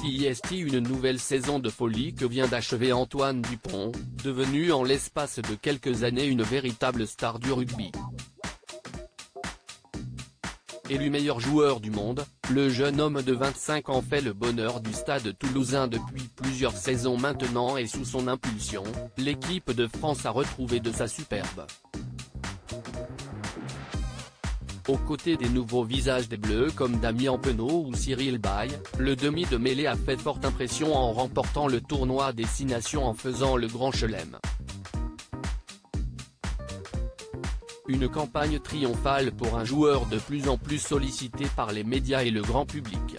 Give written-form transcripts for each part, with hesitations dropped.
C'est une nouvelle saison de folie que vient d'achever Antoine Dupont, devenu en l'espace de quelques années une véritable star du rugby. Élu meilleur joueur du monde, le jeune homme de 25 ans fait le bonheur du stade toulousain depuis plusieurs saisons maintenant et sous son impulsion, l'équipe de France a retrouvé de sa superbe. Aux côtés des nouveaux visages des Bleus comme Damien Penaud ou Cyril Baille, le demi de mêlée a fait forte impression en remportant le tournoi des 6 nations en faisant le grand chelem. Une campagne triomphale pour un joueur de plus en plus sollicité par les médias et le grand public.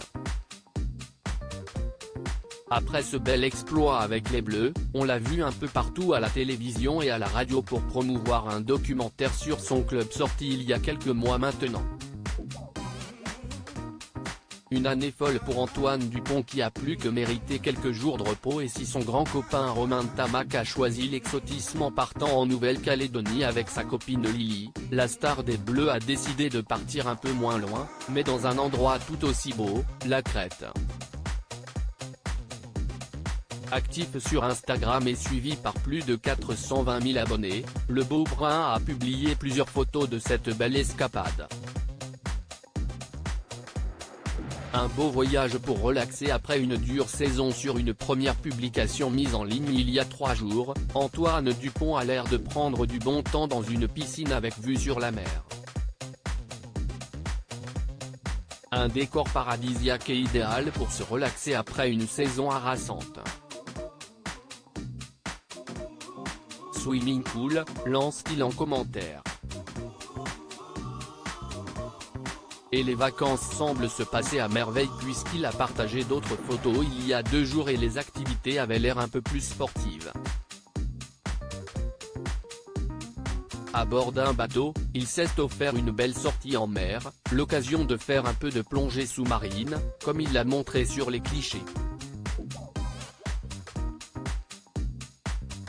Après ce bel exploit avec les Bleus, on l'a vu un peu partout à la télévision et à la radio pour promouvoir un documentaire sur son club sorti il y a quelques mois maintenant. Une année folle pour Antoine Dupont qui a plus que mérité quelques jours de repos et si son grand copain Romain Ntamack a choisi l'exotisme en partant en Nouvelle-Calédonie avec sa copine Lily, la star des Bleus a décidé de partir un peu moins loin, mais dans un endroit tout aussi beau, la Crète. Actif sur Instagram et suivi par plus de 420 000 abonnés, le beau brun a publié plusieurs photos de cette belle escapade. Un beau voyage pour relaxer après une dure saison. Sur une première publication mise en ligne il y a 3 jours, Antoine Dupont a l'air de prendre du bon temps dans une piscine avec vue sur la mer. Un décor paradisiaque et idéal pour se relaxer après une saison harassante. Swimming pool, lance-t-il en commentaire. Et les vacances semblent se passer à merveille puisqu'il a partagé d'autres photos il y a 2 jours et les activités avaient l'air un peu plus sportives. À bord d'un bateau, il s'est offert une belle sortie en mer, l'occasion de faire un peu de plongée sous-marine, comme il l'a montré sur les clichés.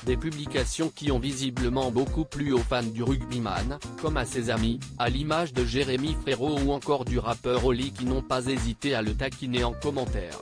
Des publications qui ont visiblement beaucoup plu aux fans du rugbyman, comme à ses amis, à l'image de Jérémy Frérot ou encore du rappeur Oli qui n'ont pas hésité à le taquiner en commentaire.